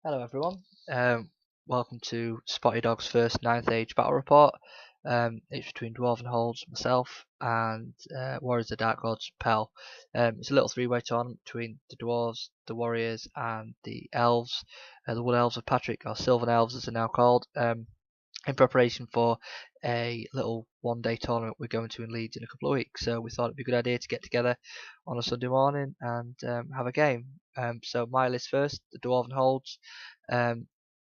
Hello everyone, welcome to Spotty Dog's first 9th Age battle report. It's between Dwarven Holds, myself, and Warriors of the Dark Gods, Pell. It's a little three-way tournament between the Dwarves, the Warriors, and the Elves. The Wood Elves of Patrick, or Sylvan Elves as they're now called, in preparation for a little one-day tournament we're going to in Leeds in a couple of weeks. So we thought it'd be a good idea to get together on a Sunday morning and have a game. So my list first, the Dwarven Holds.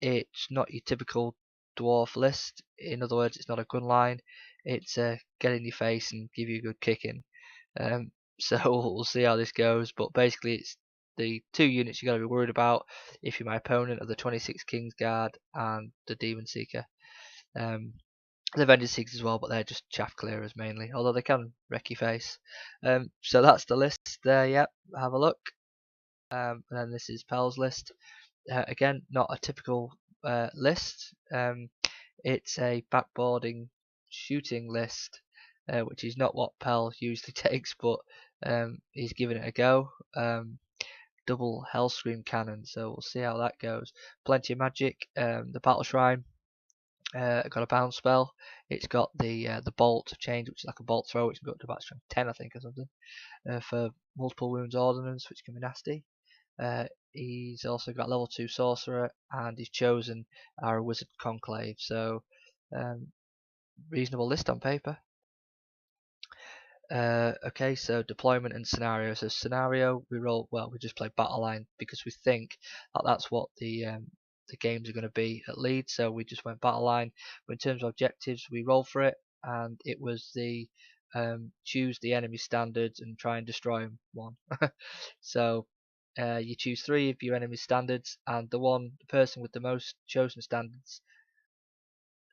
It's not your typical dwarf list. In other words, it's not a gun line. It's get in your face and give you a good kicking. So we'll see how this goes. But basically, it's the two units you got to be worried about if you're my opponent are the 26 Kingsguard and the Demon Seeker. The Vengeance Seekers as well, but they're just chaff clearers mainly, although they can wreck your face. So that's the list there. Yep, have a look. And then this is Pell's list. Again, not a typical list. It's a backboarding shooting list, which is not what Pell usually takes, but he's giving it a go. Double Hellscream cannon, so we'll see how that goes. Plenty of magic. The Battle Shrine got a bounce spell. It's got the bolt change, which is like a bolt throw, which can go up to about strength 10, I think, or something, for multiple wounds ordnance, which can be nasty. He's also got level 2 sorcerer, and he's chosen our wizard conclave. So reasonable list on paper. Okay, so deployment and scenario. So scenario, we just play battle line because we think that that's what the games are going to be at Leeds. So we just went battle line. But in terms of objectives, we roll for it, and it was the choose the enemy standards and try and destroy them one. So you choose 3 of your enemy standards, and the person with the most chosen standards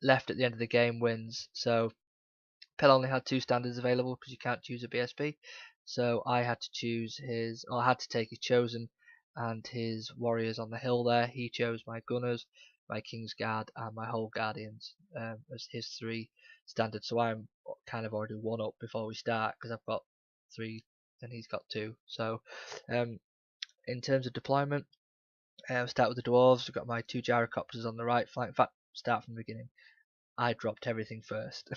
left at the end of the game wins. So Pell only had 2 standards available because you can't choose a BSB. So I had to choose I had to take his chosen and his warriors on the hill there. He chose my gunners, my Kingsguard, and my whole guardians as his 3 standards. So I'm kind of already 1 up before we start because I've got 3 and he's got 2. So in terms of deployment, I'll start with the dwarves. I've got my 2 gyrocopters on the right flank. In fact, start from the beginning. I dropped everything first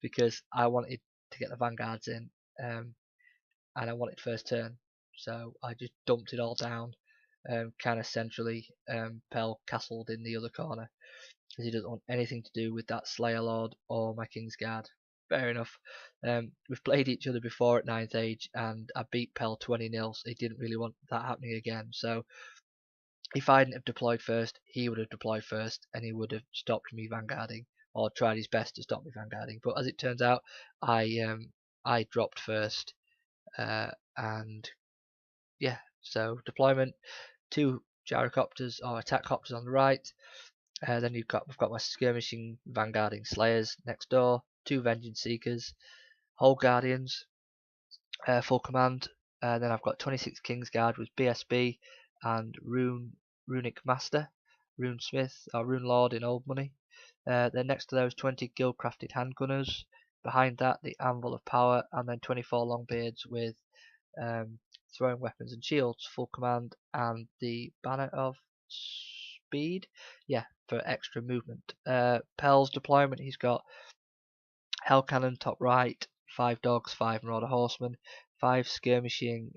because I wanted to get the vanguards in, and I wanted first turn. So I just dumped it all down, kind of centrally. Pell castled in the other corner because he doesn't want anything to do with that Slayer Lord or my Kingsguard. Fair enough. We've played each other before at 9th Age, and I beat Pell 20-0. So he didn't really want that happening again. So if I hadn't have deployed first, he would have deployed first, and he would have stopped me vanguarding, or tried his best to stop me vanguarding. But as it turns out, I dropped first, and yeah. So deployment: 2 gyrocopters or attack copters on the right. Then we've got my skirmishing vanguarding slayers next door. 2 vengeance seekers, whole guardians, full command. Then I've got 26 Kingsguard with BSB and Runic Master, Rune Smith or Rune Lord in old money. Then next to those 20 Guildcrafted Handgunners. Behind that the Anvil of Power, and then 24 Longbeards with throwing weapons and shields, full command, and the Banner of Speed, yeah, for extra movement. Pell's deployment, he's got Hell Cannon top right, 5 dogs, 5 Marauder Horsemen, 5 skirmishing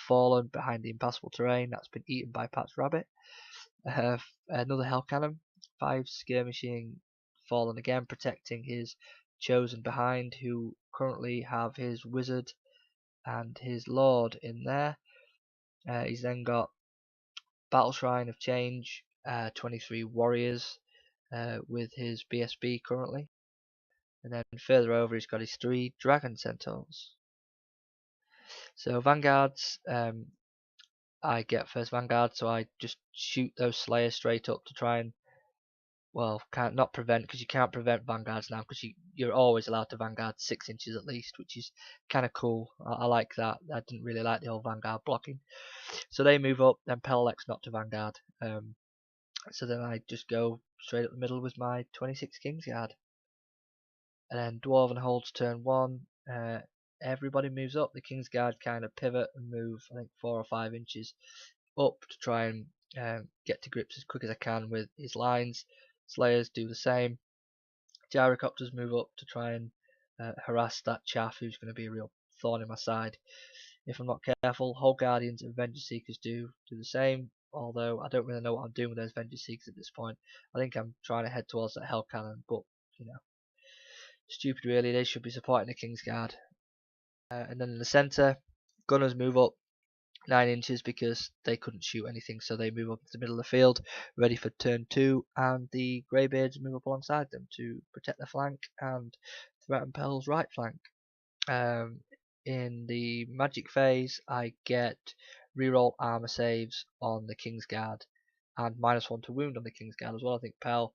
Fallen behind the impassable terrain that's been eaten by Pat's rabbit. Another Hell Cannon, 5 skirmishing Fallen again, protecting his chosen behind, who currently have his wizard and his lord in there. He's then got Battle Shrine of Change, 23 warriors with his BSB currently. And then further over he's got his 3 dragon centaurs. So vanguards, I get first vanguard, so I just shoot those slayers straight up to try and, well, not prevent, because you can't prevent vanguards now, because you're always allowed to vanguard 6 inches at least, which is kind of cool. I like that. I didn't really like the whole vanguard blocking. So they move up, then Pell elects not to vanguard. So then I just go straight up the middle with my 26 Kingsguard. And then Dwarven holds turn 1. Everybody moves up. The Kingsguard kind of pivot and move, I think, 4 or 5 inches up to try and get to grips as quick as I can with his lines. Slayers do the same. Gyrocopters move up to try and harass that chaff who's going to be a real thorn in my side if I'm not careful. Whole Guardians and Vengeance Seekers do the same, although I don't really know what I'm doing with those Vengeance Seekers at this point. I think I'm trying to head towards that Hell Cannon, but you know, stupid really. They should be supporting the King's Guard. And then in the centre, Gunners move up 9 inches because they couldn't shoot anything, so they move up to the middle of the field ready for turn 2, and the Greybeards move up alongside them to protect the flank and threaten Pell's right flank. In the magic phase I get reroll armor saves on the King's Guard and -1 to wound on the King's Guard as well. I think Pell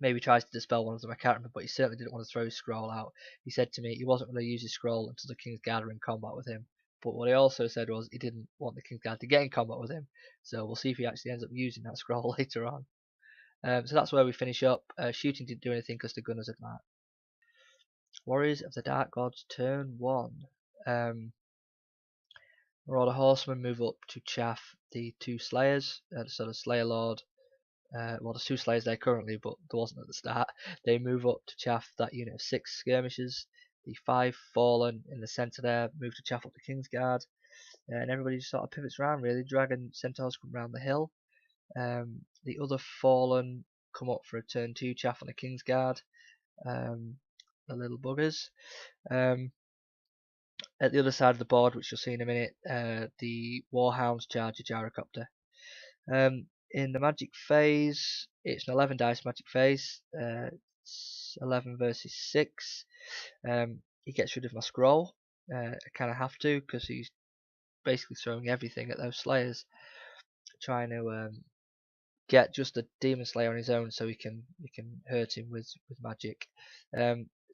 maybe tries to dispel one of them, I can't remember, but he certainly didn't want to throw his scroll out. He said to me he wasn't going to use his scroll until the King's Guard were in combat with him. But what he also said was he didn't want the King's Guard to get in combat with him. So we'll see if he actually ends up using that scroll later on. So that's where we finish up. Shooting didn't do anything because the Gunners had marked. Warriors of the Dark Gods, turn 1. Marauder Horsemen move up to chaff the 2 Slayers. So the Slayer Lord, well, there's 2 Slayers there currently, but there wasn't at the start. They move up to chaff that unit of 6 skirmishers. The 5 Fallen in the centre there move to chaff up the King's Guard. And everybody just sort of pivots around really. Dragon Centaurs come round the hill. The other Fallen come up for a turn 2 chaff on the King's Guard. The little buggers. At the other side of the board, which you'll see in a minute, the Warhounds charge a Gyrocopter. In the magic phase, it's an 11 dice magic phase. It's 11 versus 6. He gets rid of my scroll. I kind of have to because he's basically throwing everything at those Slayers, trying to get just a Demon Slayer on his own so he can hurt him with magic.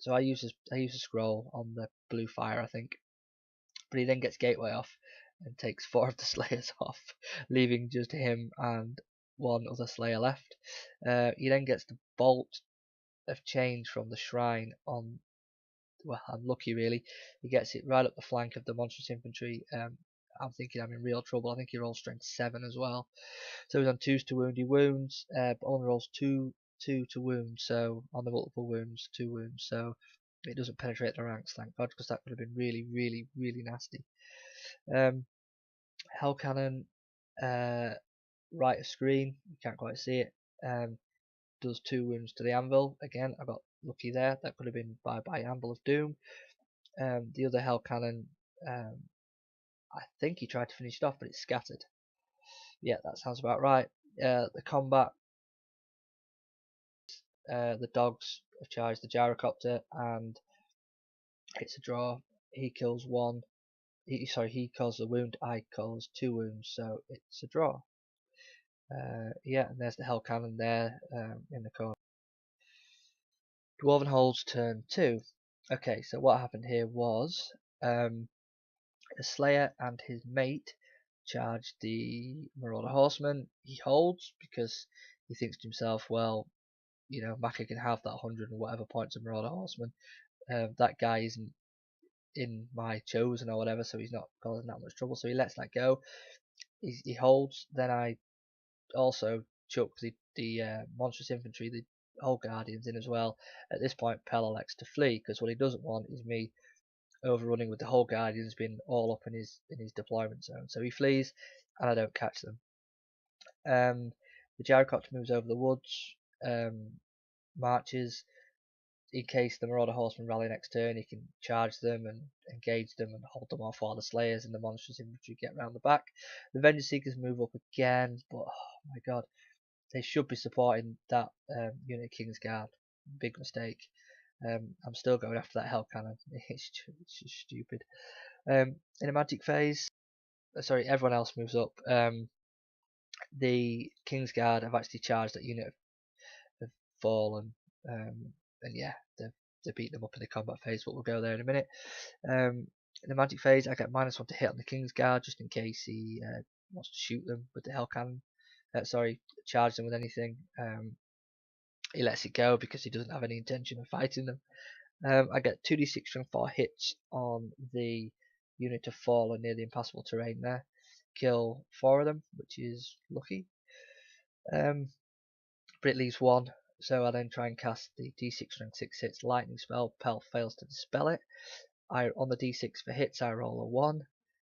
So I use a scroll on the blue fire, I think, but he then gets Gateway off and takes 4 of the Slayers off, leaving just him and 1 other Slayer left. He then gets the Bolt of Change from the Shrine on. Well, I'm lucky really. He gets it right up the flank of the Monstrous Infantry. I'm thinking I'm in real trouble. I think he rolls strength 7 as well. So he's on 2s to wound. He wounds, but only rolls 2 to wound. So on the multiple wounds, 2 wounds. So it doesn't penetrate the ranks, thank God, because that would have been really, really, really nasty. Hell Cannon, right of screen. You can't quite see it. Does 2 wounds to the anvil. Again, I got lucky there. That could have been by Anvil of Doom. The other Hell Cannon, I think he tried to finish it off, but it's scattered. Yeah, that sounds about right. The combat, the dogs have charged the Gyrocopter, and it's a draw. He kills 1. He caused a wound. I caused 2 wounds, so it's a draw. Yeah, and there's the Hell Cannon there in the corner. Dwarven holds turn 2. Okay, so what happened here was the Slayer and his mate charged the Marauder Horseman. He holds because he thinks to himself, well, you know, Macca can have that 100 and whatever points of Marauder Horseman. That guy isn't in my chosen or whatever, so he's not causing that much trouble, so he lets that go. He holds. Then I also chuck the Monstrous Infantry, the Whole Guardians in as well. At this point, Pell elects to flee because what he doesn't want is me overrunning with the Whole Guardians being all up in his deployment zone. So he flees, and I don't catch them. The Gyrocopter moves over the woods, marches. In case the Marauder Horsemen rally next turn, he can charge them and engage them and hold them off while the Slayers and the Monstrous Infantry get round the back. The Vengeance Seekers move up again, but oh my god, they should be supporting that unit King's Guard. Big mistake. I'm still going after that Hell Cannon. It's just stupid. In a magic phase, sorry, everyone else moves up. The King's Guard have actually charged that unit of Fallen. And yeah, they've beaten them up in the combat phase, but we'll go there in a minute. In the magic phase, I get -1 to hit on the King's Guard just in case he wants to shoot them with the Hell Cannon. Charge them with anything. He lets it go because he doesn't have any intention of fighting them. I get 2d6 from 4 hits on the unit of Fallen near the impassable terrain there. kill 4 of them, which is lucky. But it leaves 1, so I then try and cast the D6 rank 6 hits lightning spell. Pell fails to dispel it. On the D6 for hits, I roll a 1.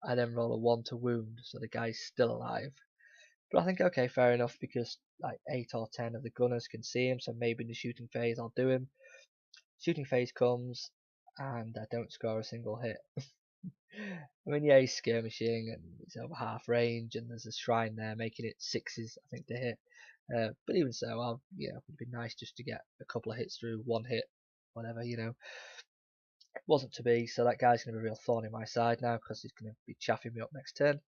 I then roll a 1 to wound, so the guy's still alive. But I think, okay, fair enough, because like 8 or 10 of the gunners can see him, so maybe in the shooting phase I'll do him. Shooting phase comes, and I don't score a single hit. I mean, yeah, he's skirmishing, and it's over half range, and there's a shrine there, making it 6s, I think, to hit. But even so, it would be nice just to get a couple of hits through, 1 hit, whatever, It wasn't to be, so that guy's going to be a real thorn in my side now, because he's going to be chaffing me up next turn.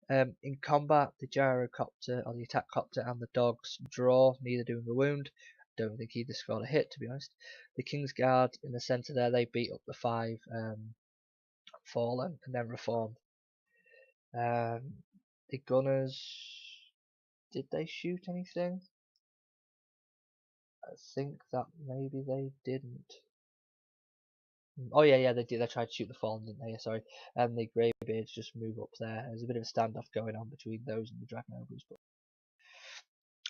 In combat, the gyrocopter, or the attack copter, and the dogs draw, neither doing a wound. Don't think either scored a hit, to be honest. The King's Guard in the centre there, they beat up the 5 fallen and then reformed. The gunners, did they shoot anything? I think that maybe they didn't. Oh yeah, they did. They tried to shoot the fallen, didn't they? Yeah, sorry. And the greybeards just move up there. There's a bit of a standoff going on between those and the dragon ogres.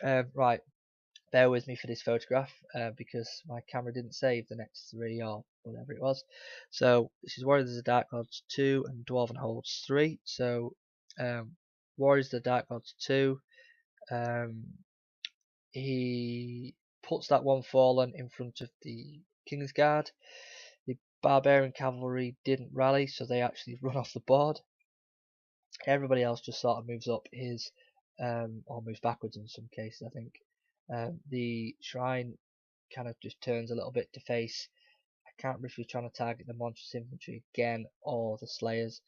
But right, bear with me for this photograph because my camera didn't save the next 3 or whatever it was. So this is Warriors of the Dark Gods 2 and Dwarven Holds 3. So Warriors of the Dark Gods 2, he puts that 1 fallen in front of the King's Guard. The Barbarian Cavalry didn't rally, so they actually run off the board. Everybody else just sort of moves up his, or moves backwards in some cases, I think. The shrine kind of just turns a little bit to face. I can't remember if he's trying to target the monstrous infantry again or the slayers,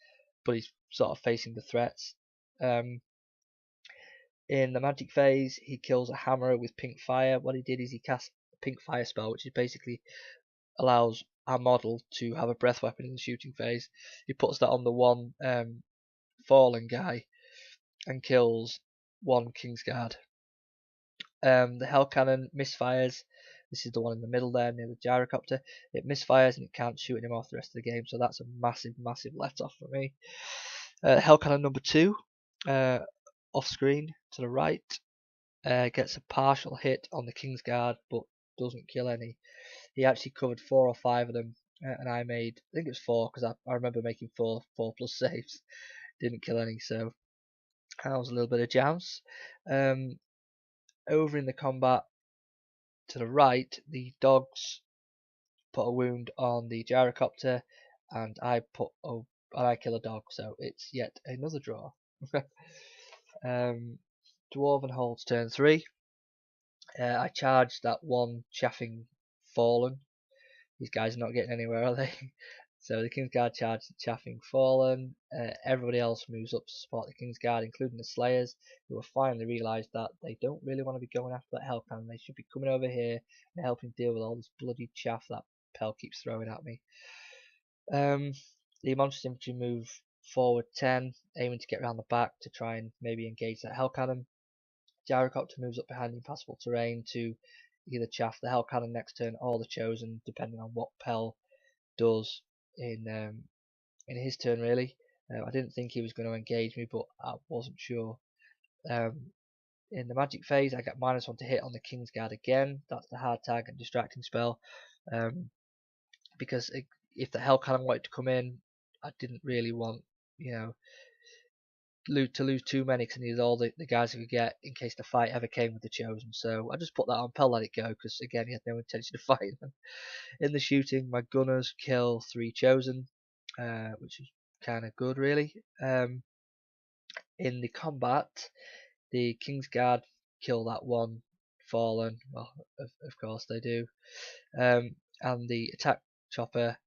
but he's sort of facing the threats. In the magic phase, he kills a hammerer with pink fire. What he did is he cast a pink fire spell, which is basically allows our model to have a breath weapon in the shooting phase. He puts that on the 1 fallen guy and kills 1 King's Guard. The Hell Cannon misfires. This is the one in the middle there near the gyrocopter. It misfires and it can't shoot him off the rest of the game, so that's a massive let off for me. Hell Cannon number 2, off screen to the right, gets a partial hit on the King's Guard but doesn't kill any. He actually covered 4 or 5 of them, and I made, I think it was 4, because I remember making 4 plus saves. Didn't kill any, so that was a little bit of jams. Over in the combat to the right, the dogs put a wound on the gyrocopter, and I kill a dog, so it's yet another draw. Dwarven holds turn 3. I charged that 1 chaffing fallen. These guys are not getting anywhere, are they? So the King's Guard charged the chaffing fallen. Everybody else moves up to support the King's Guard, including the Slayers, who have finally realised that they don't really want to be going after that Hell Cannon. They should be coming over here and helping deal with all this bloody chaff that Pell keeps throwing at me. The monstrous infantry move forward 10, aiming to get around the back to try and maybe engage that Hell Cannon. Gyrocopter moves up behind the impassable terrain to either chaff the Hell Cannon next turn or the Chosen, depending on what Pell does in his turn, really. I didn't think he was going to engage me, but I wasn't sure. In the magic phase, I get -1 to hit on the King's Guard again. That's the hard tag and distracting spell. Because if the Hell Cannon wanted to come in, I didn't really want, to lose too many, because I needed all the guys I could get in case the fight ever came with the Chosen. So I just put that on. Pell let it go, because again, he had no intention of fighting them. In the shooting, my gunners kill 3 Chosen, which is kind of good, really. In the combat, the King's Guard kill that 1 fallen. Well, of course they do. And the attack chopper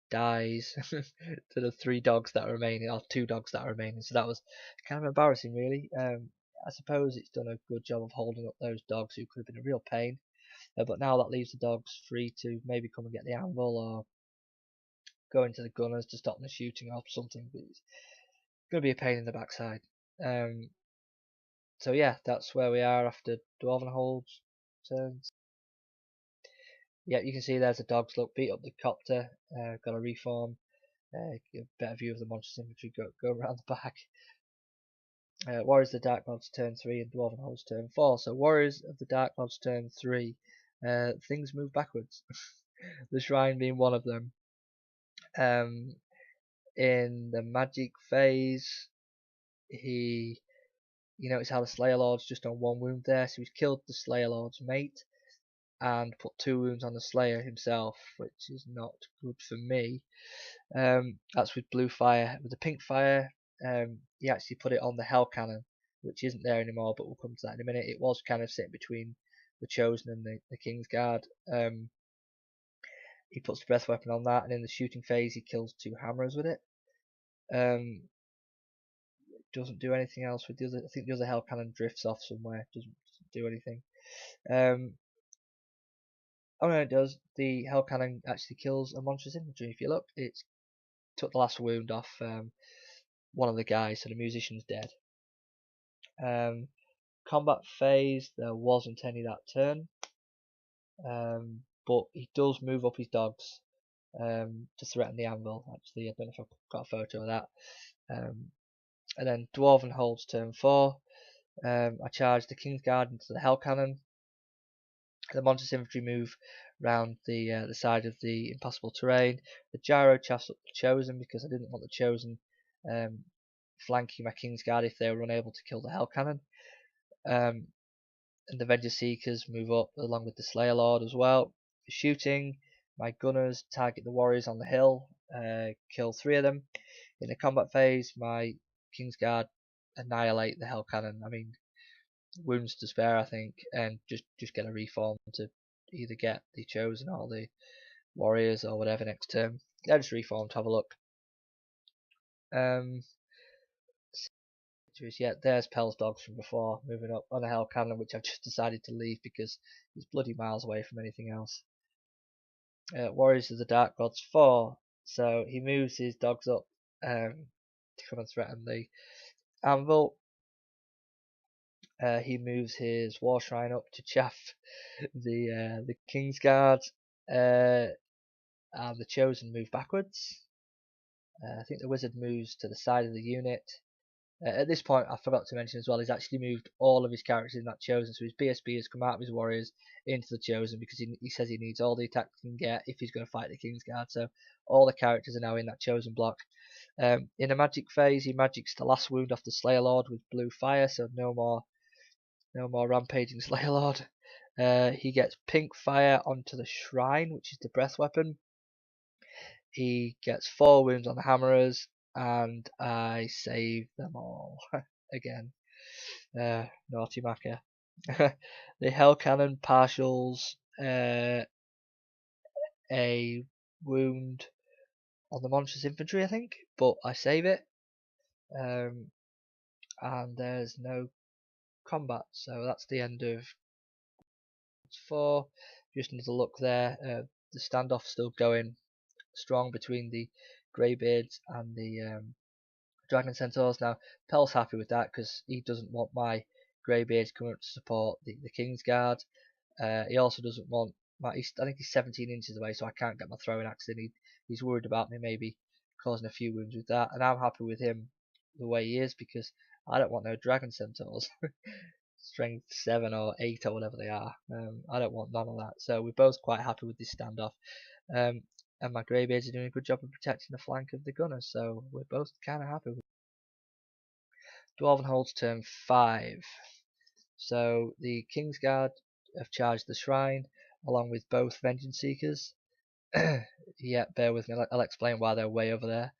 dies to the 3 dogs that are remaining, or 2 dogs that are remaining. So that was kind of embarrassing, really. I suppose it's done a good job of holding up those dogs who could have been a real pain. But now that leaves the dogs free to maybe come and get the anvil, or go into the gunners to stop them shooting or something. But it's going to be a pain in the backside. So yeah, that's where we are after Dwarven holds turns. Yeah, you can see there's the dogs. Look, beat up the copter. Got a reform. Get a better view of the monstrous infantry. Go around the back. Warriors of the Dark Gods turn 3 and Dwarven Holds turn 4. So Warriors of the Dark Gods turn 3, things move backwards. The Shrine being one of them. In the magic phase, you notice how the Slayer Lord's just on 1 wound there, so he's killed the Slayer Lord's mate and put 2 wounds on the Slayer himself, which is not good for me. That's with blue fire. With the pink fire, he actually put it on the Hell Cannon, which isn't there anymore, but we'll come to that in a minute. It was kind of sitting between the Chosen and the King's Guard. He puts the breath weapon on that, and in the shooting phase, he kills 2 hammerers with it. Doesn't do anything else with the other. I think the other Hell Cannon drifts off somewhere. Doesn't do anything. Oh no, it does. The Hell Cannon actually kills a monstrous infantry. If you look, it took the last wound off one of the guys, so the musician's dead. Combat phase, there wasn't any that turn, but he does move up his dogs to threaten the anvil. Actually, I don't know if I've got a photo of that. And then Dwarven holds turn 4. I charge the King's Guard into the Hell Cannon. The monstrous infantry move round the side of the impassable terrain. The gyro chaffs up the Chosen because I didn't want the Chosen flanking my King's Guard if they were unable to kill the Hell Cannon. And the Vengeance Seekers move up along with the Slayer Lord as well. For shooting, my gunners target the warriors on the hill, kill 3 of them. In the combat phase, my King's Guard annihilate the Hell Cannon. I mean, wounds to spare, I think, and just get a reform to either get the Chosen or the warriors or whatever next turn. Yeah, just reform to have a look. Yeah, there's Pell's dogs from before, moving up on a Hell Cannon, which I've just decided to leave because he's bloody miles away from anything else. Warriors of the Dark Gods 4, so he moves his dogs up to come and threaten the anvil. He moves his War Shrine up to chaff the King's Guard, and the Chosen move backwards. I think the Wizard moves to the side of the unit. At this point, I forgot to mention as well, he's actually moved all of his characters in that Chosen, so his BSB has come out of his warriors into the Chosen because he says he needs all the attacks he can get if he's going to fight the King's Guard, so all the characters are now in that Chosen block. In the magic phase, he magics the last wound off the Slayer Lord with blue fire, so no more rampaging Slayer Lord. He gets pink fire onto the Shrine, which is the breath weapon. He gets 4 wounds on the hammerers, and I save them all again. Naughty Macca. The Hell Cannon partials a wound on the monstrous infantry, I think, but I save it. And there's no combat, so that's the end of 4. Just another look there. The standoff still going strong between the Greybeards and the Dragon Centaurs. Now, Pell's happy with that because he doesn't want my Greybeards coming up to support the King's Guard. He also doesn't want I think he's 17 inches away, so I can't get my throwing axe in. He's worried about me maybe causing a few wounds with that, and I'm happy with him the way he is because I don't want no Dragon Centaurs. Strength 7 or 8 or whatever they are. I don't want none of that. So we're both quite happy with this standoff. And my Greybeards are doing a good job of protecting the flank of the gunners, so we're both kind of happy with it. Dwarven holds turn 5. So the King's Guard have charged the Shrine along with both Vengeance Seekers. Yeah, bear with me, I'll explain why they're way over there.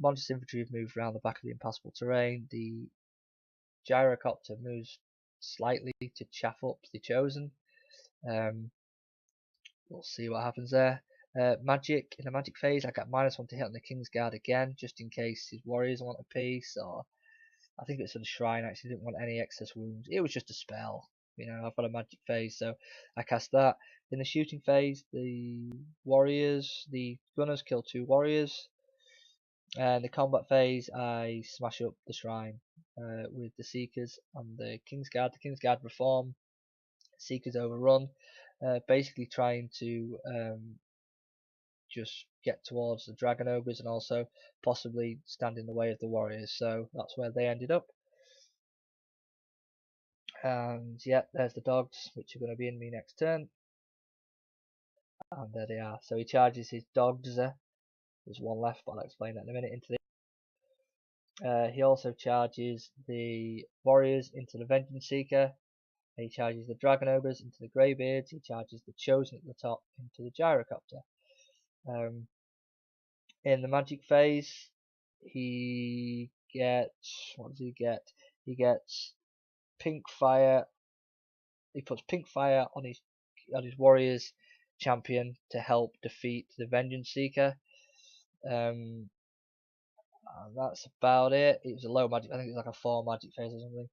Monstrous Infantry have moved around the back of the impassable terrain. The Gyrocopter moves slightly to chaff up the Chosen. We'll see what happens there. Magic, in the magic phase, I got -1 to hit on the King's Guard again, just in case his warriors want a piece, or I think it's for the Shrine, actually didn't want any excess wounds. It was just a spell. I've got a magic phase, so I cast that. In the shooting phase, the gunners kill 2 warriors. And the combat phase, I smash up the Shrine with the Seekers and the King's Guard. The King's Guard reform, Seekers overrun, basically trying to just get towards the dragon ogres and also possibly stand in the way of the warriors. So that's where they ended up. And yeah, there's the dogs, which are going to be in me next turn. And there they are. So he charges his dogs. There's one left, but I'll explain that in a minute. Into the he also charges the warriors into the Vengeance Seeker. He charges the Dragon Ogres into the Greybeards. He charges the Chosen at the top into the Gyrocopter. In the magic phase, he gets, what does he get? He gets pink fire. He puts pink fire on his warriors champion to help defeat the Vengeance Seeker. And that's about it. It was a low magic. I think it was like a 4 magic phase or something.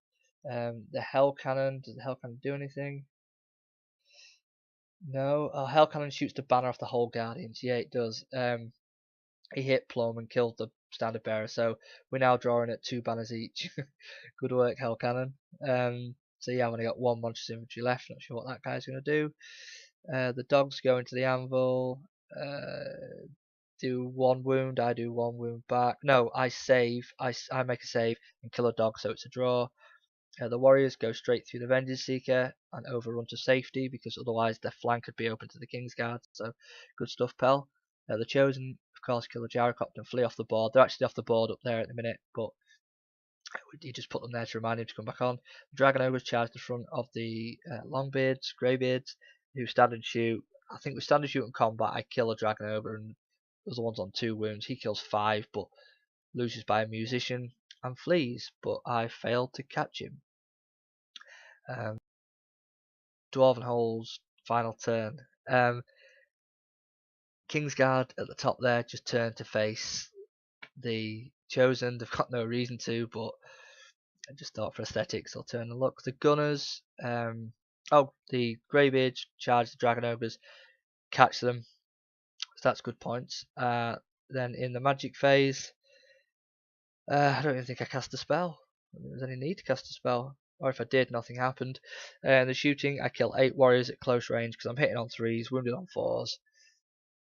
The Hell Cannon. Does the Hell Cannon do anything? No. Oh, Hell Cannon shoots the banner off the whole Guardians. Yeah, it does. He hit Plum and killed the standard bearer. So we're now drawing at 2 banners each. Good work, Hell Cannon. So yeah, I've only got 1 monstrous infantry left. Not sure what that guy's going to do. The dogs go into the anvil. Do 1 wound. I do 1 wound back. No, I save. I make a save and kill a dog, so it's a draw. The warriors go straight through the Vengeance Seeker and overrun to safety because otherwise their flank could be open to the King's Guard. So good stuff, Pell. The Chosen, of course, kill the Gyrocopter and flee off the board. They're actually off the board up there at the minute, but he just put them there to remind him to come back on. The Dragon Ogres charge the front of the Longbeards, Greybeards, who stand and shoot. I think we stand and shoot in combat. I kill a Dragon Ogre and the other one's on 2 wounds. He kills 5, but loses by a musician and flees, but I failed to catch him. Dwarven Hole's final turn. Kingsguard at the top there just turned to face the Chosen. They've got no reason to, but I just thought for aesthetics I'll turn and look. The Gunners, the Greybeards charge the Dragon Ogres, catch them. So that's good points. Then in the magic phase, I don't even think I cast a spell. I don't think there's any need to cast a spell. Or if I did, nothing happened. The shooting, I kill 8 warriors at close range because I'm hitting on 3s, wounded on 4s.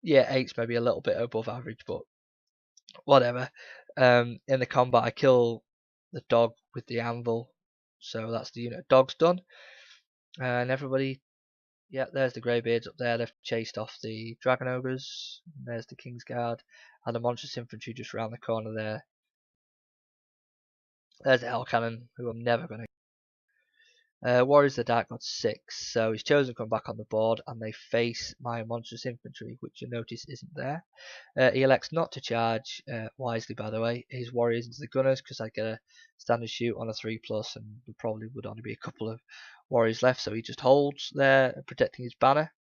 Yeah, 8's maybe a little bit above average, but whatever. In the combat, I kill the dog with the anvil. So that's the unit of dogs done. And everybody, yeah, there's the Greybeards up there. They've chased off the Dragon Ogres. There's the King's Guard. And the Monstrous Infantry just around the corner there. There's the Hell Cannon, who I'm never going to. Warriors of the Dark God 6, so he's chosen to come back on the board and they face my Monstrous Infantry, which you notice isn't there. He elects not to charge, wisely by the way, his warriors into the gunners because I get a standard shoot on a 3+, and there probably would only be a couple of warriors left, so he just holds there protecting his banner.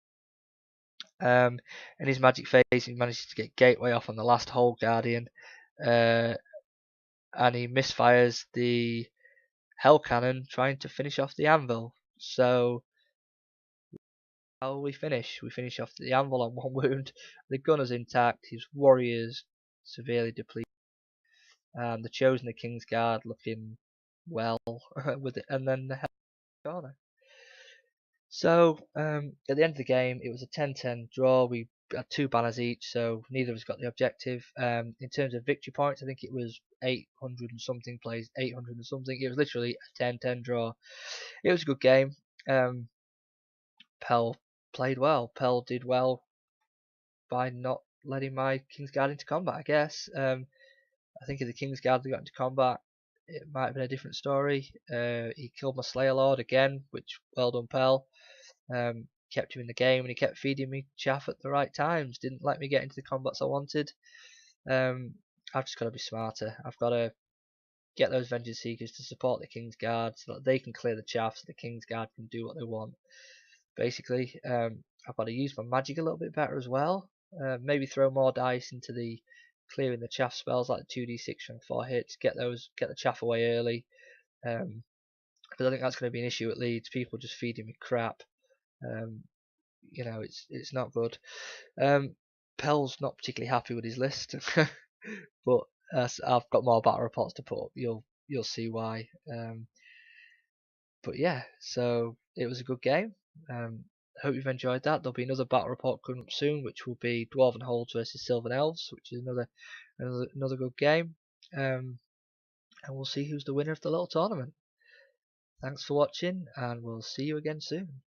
In his magic phase he manages to get Gateway off on the last Whole Guardian, and he misfires the Hell Cannon trying to finish off the anvil. So how we finish? We finish off the anvil on 1 wound. The gunner's intact. His warriors severely depleted. The Chosen, the King's Guard, looking well with it, and then the Hell corner. So at the end of the game, it was a 10-10 draw. We had 2 banners each, so neither of us got the objective. In terms of victory points, I think it was 800 and something plays, 800 and something. It was literally a 10-10 draw. It was a good game. Pell played well. Pell did well by not letting my King's Guard into combat, I guess. I think if the King's Guard had got into combat, it might have been a different story. He killed my Slayer Lord again, which well done, Pell. Kept him in the game and he kept feeding me chaff at the right times. Didn't let me get into the combats I wanted. I've just got to be smarter. I've got to get those Vengeance Seekers to support the King's Guard so that they can clear the chaff, so the King's Guard can do what they want. Basically, I've got to use my magic a little bit better as well. Maybe throw more dice into the clearing the chaff spells, like the 2d6 from 4 hits. Get the chaff away early. Because I think that's going to be an issue at Leeds. People just feeding me crap. You know, it's not good. Pell's not particularly happy with his list, but I've got more battle reports to put up. You'll see why. But yeah, so it was a good game. hope you've enjoyed that. There'll be another battle report coming up soon, which will be Dwarven Holds versus Sylvan Elves, which is another good game. And we'll see who's the winner of the little tournament. Thanks for watching, and we'll see you again soon.